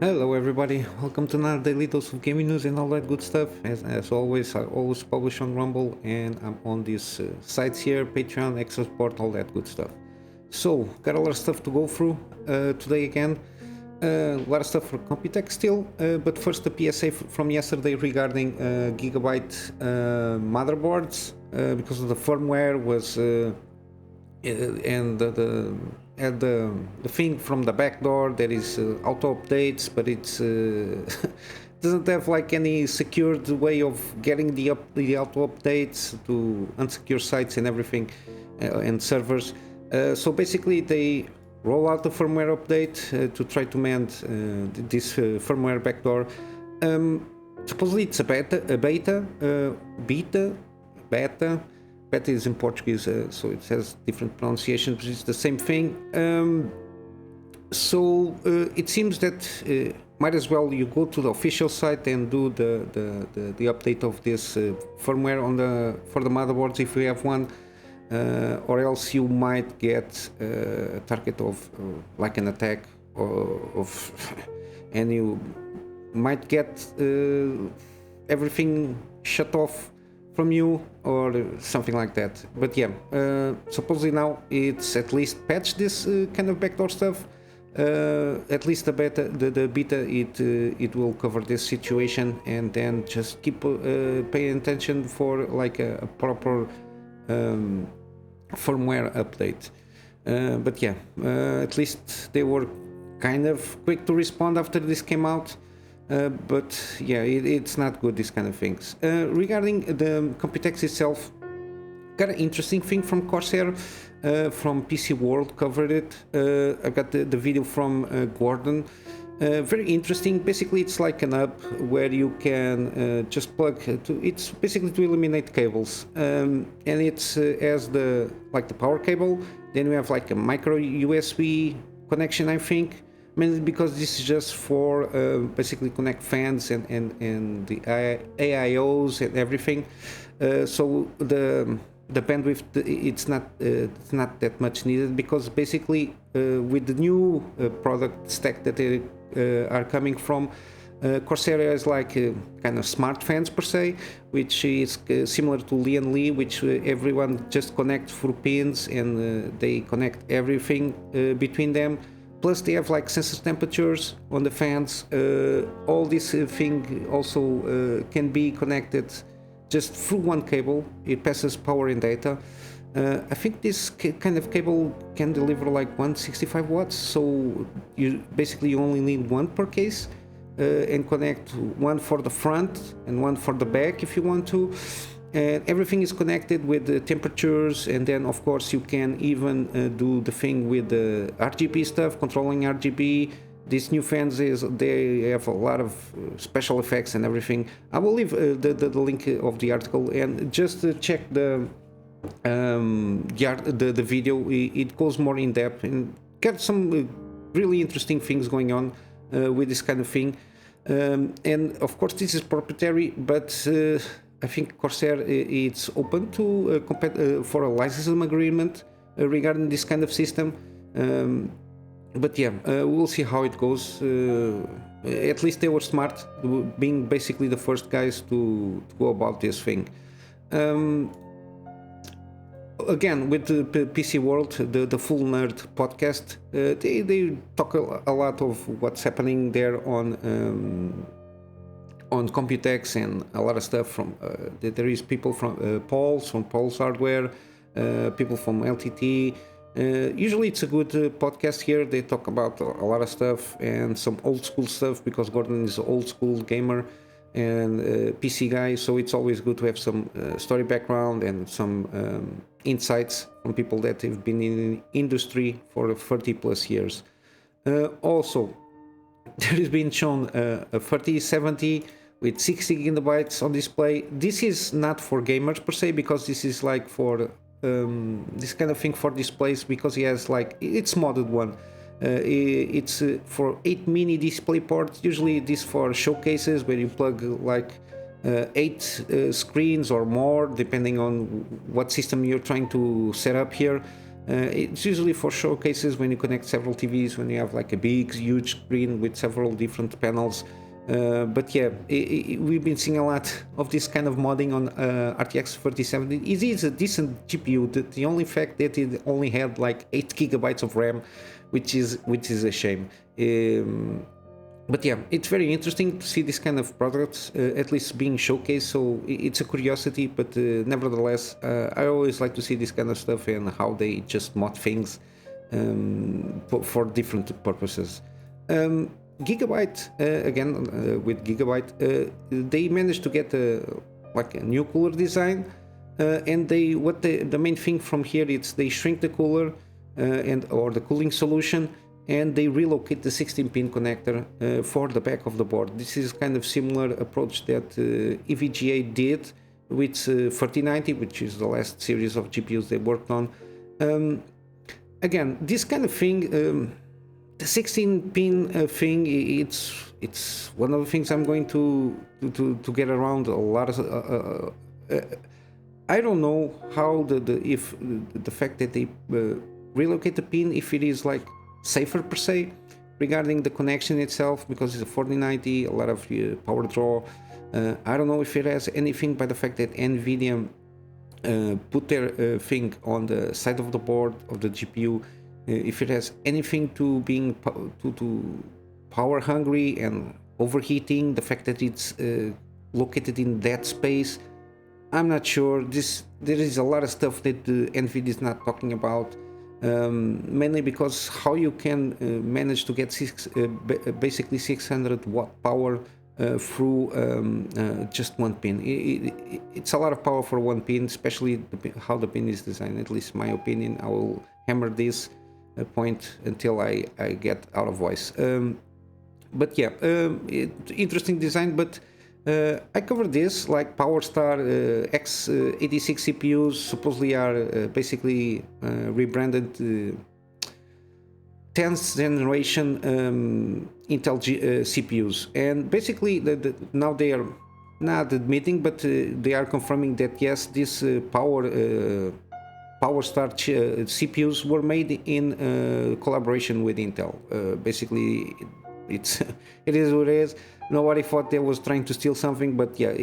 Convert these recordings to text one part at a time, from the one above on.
Hello everybody, welcome to another daily dose of gaming news and all that good stuff. As always, I always publish on Rumble and I'm on these sites here, Patreon, Extra Support, all that good stuff. So, got a lot of stuff to go through today again. A lot of stuff for Computex still, but first the PSA from yesterday regarding Gigabyte motherboards because of the firmware was and the thing from the backdoor that is auto updates, but it's doesn't have like any secured way of getting the auto updates to unsecure sites and everything and servers. So basically they roll out the firmware update to try to mend this firmware backdoor. Supposedly it's a beta. Beta is in Portuguese, so it has different pronunciations, but it's the same thing. So it seems that might as well you go to the official site and do the update of this firmware for the motherboards if you have one, or else you might get a target of like an attack of and you might get everything shut off from you or something like that. But yeah, supposedly now it's at least patched this kind of backdoor stuff. At least the beta it will cover this situation, and then just keep paying attention for like a proper firmware update. But yeah, at least they were kind of quick to respond after this came out. But yeah, it's not good, these kind of things. Regarding the Computex itself, got an interesting thing from Corsair, from PC World covered it. I got the video from Gordon. Very interesting. Basically, it's like an app where you can just plug to. It's basically to eliminate cables, and it's as the power cable. Then we have like a micro USB connection, I think. Mainly because this is just for basically connect fans and the AIOs and everything. So the bandwidth it's not that much needed, because basically with the new product stack that they are coming from, Corsair is like kind of smart fans per se, which is similar to Lian Li, which everyone just connects through pins and they connect everything between them. Plus they have like sensor temperatures on the fans. All this thing also can be connected just through one cable. It passes power and data. I think this kind of cable can deliver like 165 watts, so you only need one per case, and connect one for the front and one for the back if you want to. And everything is connected with the temperatures, and then of course you can even do the thing with the RGB stuff, controlling RGB. These new fans they have a lot of special effects and everything. I will leave the link of the article, and just check the video. It goes more in depth and got some really interesting things going on with this kind of thing. And of course this is proprietary, but I think Corsair it's open to for a licensing agreement regarding this kind of system. But yeah, we'll see how it goes. At least they were smart, being basically the first guys to go about this thing. Again, with the PC World, the Full Nerd podcast, they talk a lot of what's happening there on Computex and a lot of stuff from there is people from Pulse Hardware, people from LTT. Usually it's a good podcast here. They talk about a lot of stuff and some old school stuff, because Gordon is an old school gamer and PC guy, so it's always good to have some story background and some insights from people that have been in the industry for 30 plus years. Also, there has been shown a 3070 with 60 gigabytes on display. This is not for gamers per se, because this is like for this kind of thing for displays, because it has like, it's modded one. It's for 8 mini display ports. Usually this for showcases where you plug like 8 screens or more, depending on what system you're trying to set up here. It's usually for showcases when you connect several TVs, when you have like a big, huge screen with several different panels. But yeah, we've been seeing a lot of this kind of modding on RTX 3070. It is a decent GPU. The only fact that it only had like 8 gigabytes of RAM, which is a shame. But yeah, it's very interesting to see this kind of products at least being showcased, so it's a curiosity, but nevertheless, I always like to see this kind of stuff and how they just mod things for different purposes. Gigabyte, again, with Gigabyte, they managed to get like a new cooler design, and the main thing from here is they shrink the cooler or the cooling solution, and they relocate the 16-pin connector for the back of the board. This is kind of similar approach that EVGA did with 3090, which is the last series of GPUs they worked on. Again, this kind of thing, the 16-pin thing, it's one of the things I'm going to get around a lot of. I don't know how if the fact that they relocate the pin, if it is like safer per se regarding the connection itself, because it's a 4090, a lot of power draw. I don't know if it has anything by the fact that NVIDIA put their thing on the side of the board of the GPU, if it has anything to being to power hungry and overheating, the fact that it's located in that space. I'm not sure. There is a lot of stuff that NVIDIA is not talking about. Mainly because how you can manage to get basically 600 watt power through just one pin. It's a lot of power for one pin, especially how the pin is designed. At least my opinion. I will hammer this point until I get out of voice. But yeah, interesting design. But I covered this, like Powerstar x86 CPUs supposedly are basically rebranded 10th generation Intel CPUs, and basically now they are not admitting, but they are confirming that yes, this Powerstar CPUs were made in collaboration with Intel. Basically, it is what it is. Nobody thought they was trying to steal something, but yeah,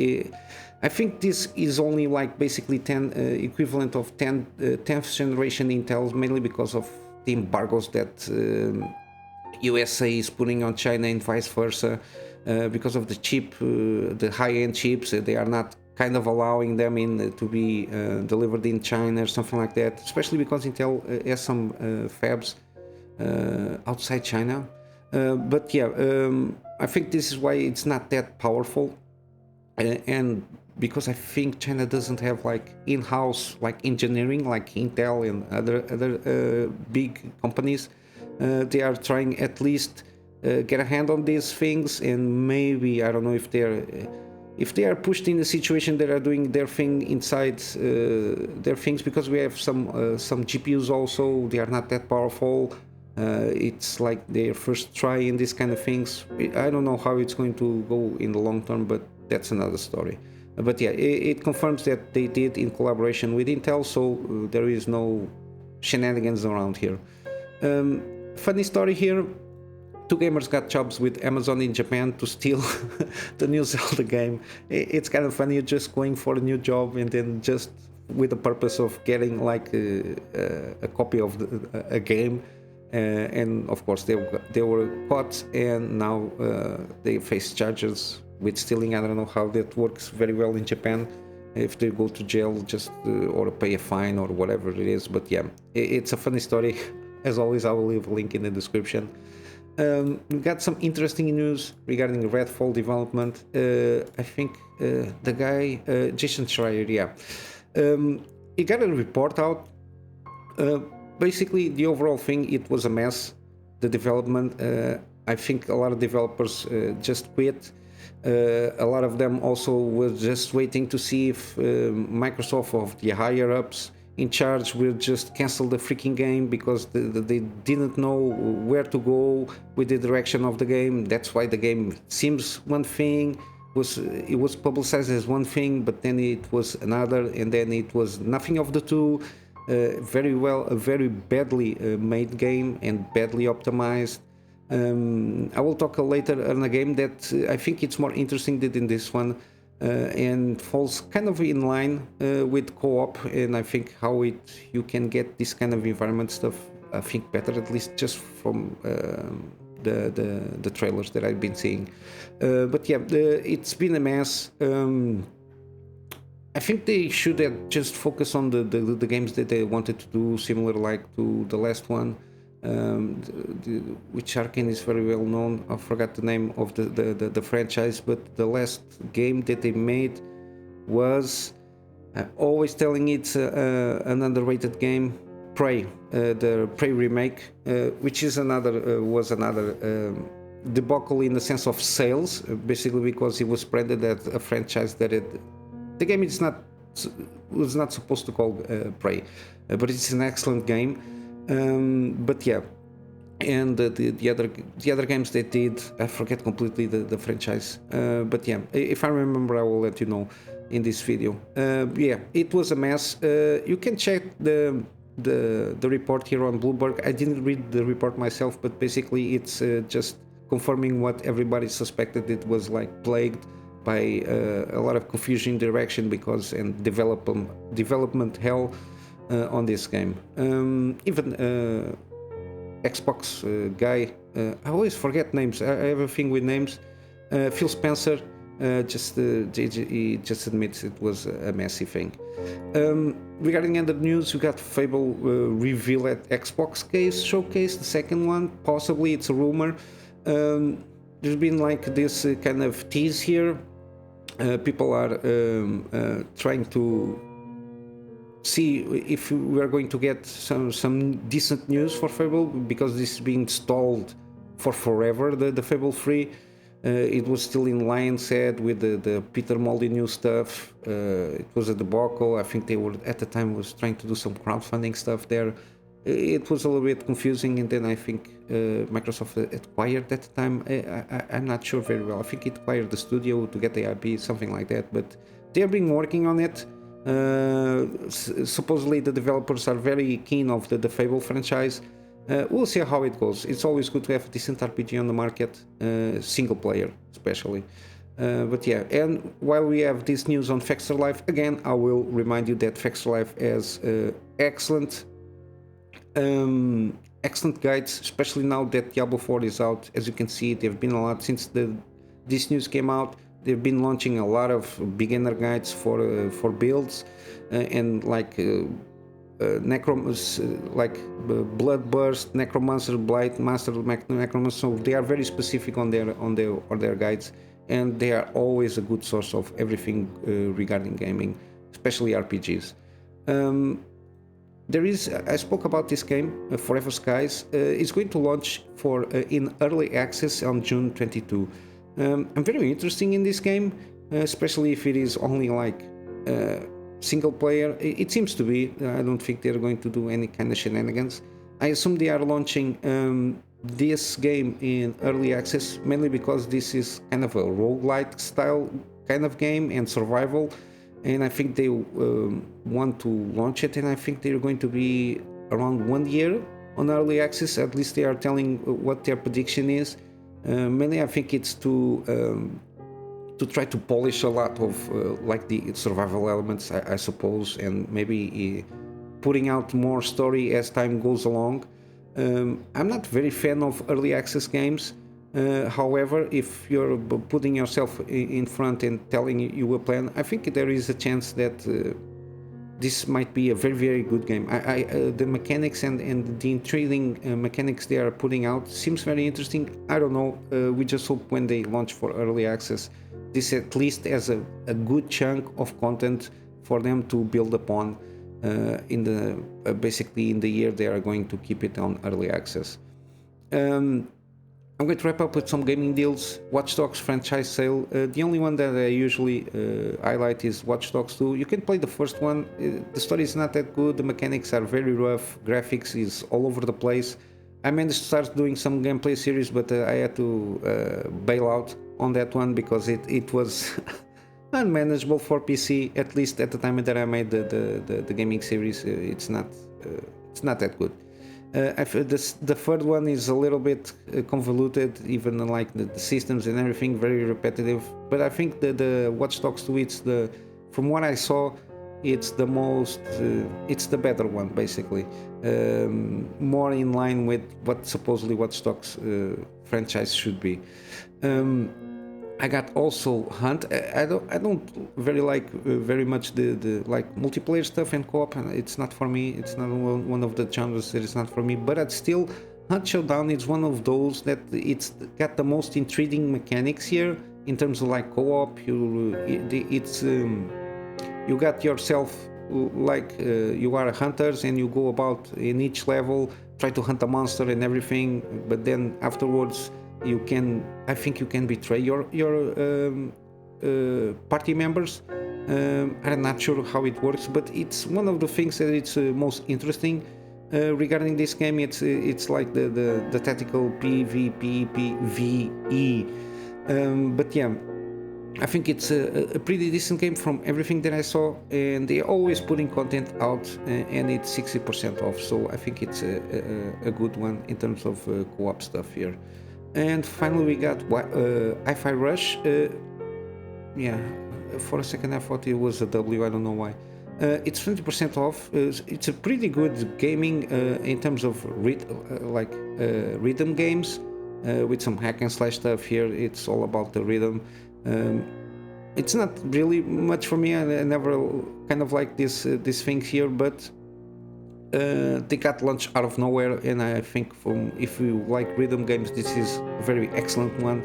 I think this is only like basically 10 equivalent of 10th generation Intels, mainly because of the embargoes that USA is putting on China and vice versa, because of the high-end chips. They are not kind of allowing them in to be delivered in China or something like that, especially because Intel has some fabs outside China. But yeah, I think this is why it's not that powerful, and because I think China doesn't have like in-house like engineering like Intel and other big companies. They are trying at least get a hand on these things, and maybe I don't know if they are pushed in a situation that are doing their thing inside their things, because we have some GPUs also. They are not that powerful. It's like their first try in this kind of things. I don't know how it's going to go in the long term, but that's another story. But yeah, it confirms that they did in collaboration with Intel, so there is no shenanigans around here. Funny story here. Two gamers got jobs with Amazon in Japan to steal the new Zelda game. It's kind of funny, just going for a new job and then just with the purpose of getting like a copy of a game. And of course they were caught, and now they face charges with stealing. I don't know how that works very well in Japan, if they go to jail just or pay a fine or whatever it is. But yeah, it's a funny story. As always, I will leave a link in the description. We got some interesting news regarding Redfall development. I think the guy Jason Schreier, he got a report out. Basically, the overall thing, it was a mess, the development. I think a lot of developers just quit. A lot of them also were just waiting to see if Microsoft or the higher ups in charge will just cancel the freaking game, because they didn't know where to go with the direction of the game. That's why the game seems one thing, it was publicized as one thing, but then it was another, and then it was nothing of the two. a very badly made game and badly optimized. I will talk later on a game that I think it's more interesting than this one, and falls kind of in line with co-op, and I think how you can get this kind of environment stuff, I think better, at least just from the trailers that I've been seeing. But yeah, it's been a mess. I think they should have just focused on the games that they wanted to do, similar like to the last one, which Arkane is very well known. I forgot the name of the franchise, but the last game that they made was, always telling it's an underrated game, Prey, the Prey remake, which is was another debacle in the sense of sales, basically because it was branded as a franchise that the game was not supposed to call Prey, but it's an excellent game. But yeah, and the other games they did, I forget completely the franchise. But yeah, if I remember, I will let you know in this video. Yeah, it was a mess. You can check the report here on Bloomberg. I didn't read the report myself, but basically it's just confirming what everybody suspected. It was like plagued by a lot of confusion, direction, and development hell on this game. Even Xbox guy, I always forget names. I have a thing with names. Phil Spencer he just admits it was a messy thing. Regarding other news, we got Fable reveal at Xbox showcase, the second one. Possibly it's a rumor. There's been like this kind of tease here. People are trying to see if we are going to get some decent news for Fable, because this is being stalled for forever, the Fable 3. It was still in Lion's Head with the Peter Molyneux stuff. It was a debacle. I think they were at the time was trying to do some crowdfunding stuff there. It was a little bit confusing, and then I think Microsoft acquired at the time. I'm not sure very well. I think it acquired the studio to get the IP, something like that. But they've been working on it. Supposedly the developers are very keen of the Fable franchise. We'll see how it goes. It's always good to have a decent RPG on the market, single player especially. But yeah, and while we have this news on Fextralife, again, I will remind you that Fextralife has excellent guides, especially now that Diablo 4 is out. As you can see, there have been a lot since this news came out. They've been launching a lot of beginner guides for builds, and like like Bloodburst, Necromancer, Blight, Master Necromancer. So they are very specific on their guides, and they are always a good source of everything regarding gaming, especially RPGs. I spoke about this game, Forever Skies. It's going to launch in early access on June 22. I'm very interested in this game, especially if it is only like single player. It seems to be. I don't think they're going to do any kind of shenanigans. I assume they are launching this game in early access mainly because this is kind of a roguelite style kind of game and survival, and I think they want to launch it, and I think they're going to be around 1 year on early access. At least they are telling what their prediction is. Mainly I think it's to try to polish a lot of like the survival elements, I suppose, and maybe putting out more story as time goes along. I'm not very fan of early access games. However, if you're putting yourself in front and telling you a plan, I think there is a chance that this might be a very, very good game. The mechanics and the intriguing mechanics they are putting out seems very interesting. I don't know. We just hope when they launch for early access, this at least has a good chunk of content for them to build upon basically in the year they are going to keep it on early access. I'm going to wrap up with some gaming deals. Watch Dogs franchise sale. The only one that I usually highlight is Watch Dogs 2. You can play the first one. The story is not that good. The mechanics are very rough. Graphics is all over the place. I managed to start doing some gameplay series, but I had to bail out on that one because it was unmanageable for PC. At least at the time that I made the gaming series, it's not that good. The third one is a little bit convoluted, even like the systems and everything, very repetitive. But I think the Watch Dogs 2, from what I saw, it's the most, it's the better one basically, more in line with what supposedly Watch Dogs franchise should be. I got also Hunt. I don't very much the like multiplayer stuff and co-op. It's not for me. It's not one of the genres that is not for me. But it's still, Hunt Showdown is one of those that it's got the most intriguing mechanics here in terms of like co-op. You got yourself like you are hunters and you go about in each level, try to hunt a monster and everything. But then afterwards, I think you can betray your party members. I'm not sure how it works, but it's one of the things that it's most interesting regarding this game. It's like the tactical PvPvE. But yeah, I think it's a pretty decent game from everything that I saw, and they're always putting content out, and it's 60% off. So I think it's a good one in terms of co-op stuff here. And finally we got Hi-Fi Rush. Yeah, for a second I thought it was a W, I don't know why. It's 20% off. It's a pretty good gaming in terms of rhythm games, with some hack and slash stuff here. It's all about the rhythm. It's not really much for me. I never kind of like these things here, but they got launched out of nowhere, and I think if you like rhythm games, this is a very excellent one.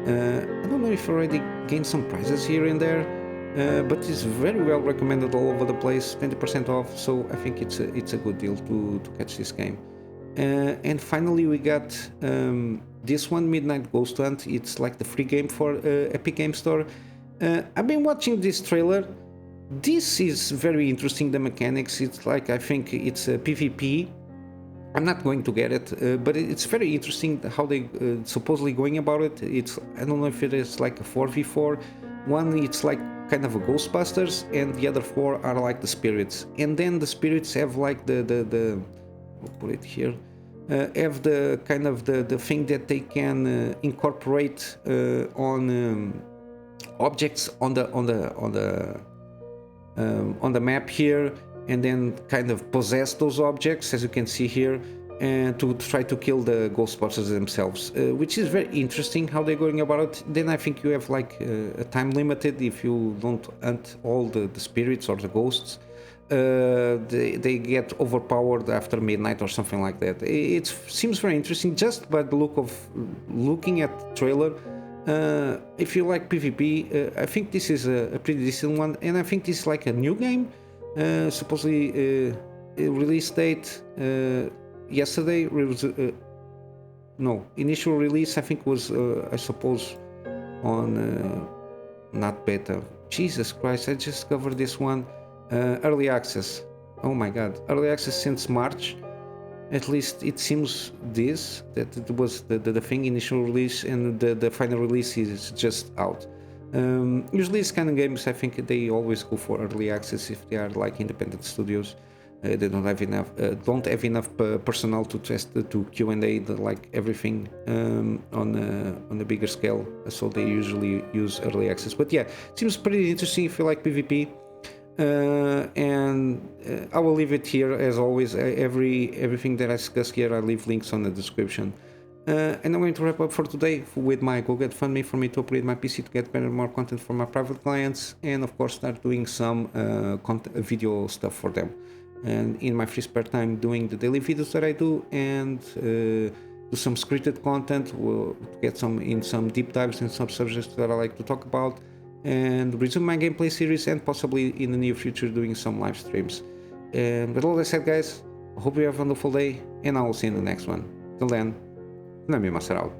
I don't know if I already gained some prizes here and there, but it's very well recommended all over the place, 20% off, so I think it's a good deal to catch this game. And finally we got this one, Midnight Ghost Hunt. It's like the free game for Epic Game Store. I've been watching this trailer. This is very interesting, the mechanics. It's like, I think it's a PvP. I'm not going to get it, but it's very interesting how they supposedly going about it. I don't know if it is like a 4v4. One, it's like kind of a Ghostbusters, and the other 4 are like the spirits. And then the spirits have like I'll put it here. Have the kind of the thing that they can incorporate on objects on the map here, and then kind of possess those objects, as you can see here, and to try to kill the Ghostbusters themselves, which is very interesting how they're going about it. Then I think you have like a time limited. If you don't hunt all the spirits or the ghosts, they get overpowered after midnight or something like that. It seems very interesting just by the looking at the trailer. If you like PvP, I think this is a pretty decent one, and I think this is like a new game. Supposedly release date yesterday. Initial release I think was I suppose on not beta. Jesus Christ, I just discovered this one. Early access. Oh my god, early access since March. At least it seems that it was the thing, initial release, and the final release is just out. Usually these kind of games, I think they always go for early access if they are like independent studios. They don't have enough personnel to test, to Q&A like everything on a bigger scale, so they usually use early access. But yeah, it seems pretty interesting if you like PvP. And I will leave it here as always. Everything that I discuss here, I leave links on the description. And I'm going to wrap up for today with my GoGetFundMe for me to upgrade my PC to get better, more content for my private clients, and of course start doing some video stuff for them. And in my free spare time, doing the daily videos that I do, and do some scripted content. We'll get some deep dives in some subjects that I like to talk about, and resume my gameplay series, and possibly in the near future doing some live streams. And with all that said, guys, I hope you have a wonderful day, and I will see you in the next one. Till then, Kunamy Master out.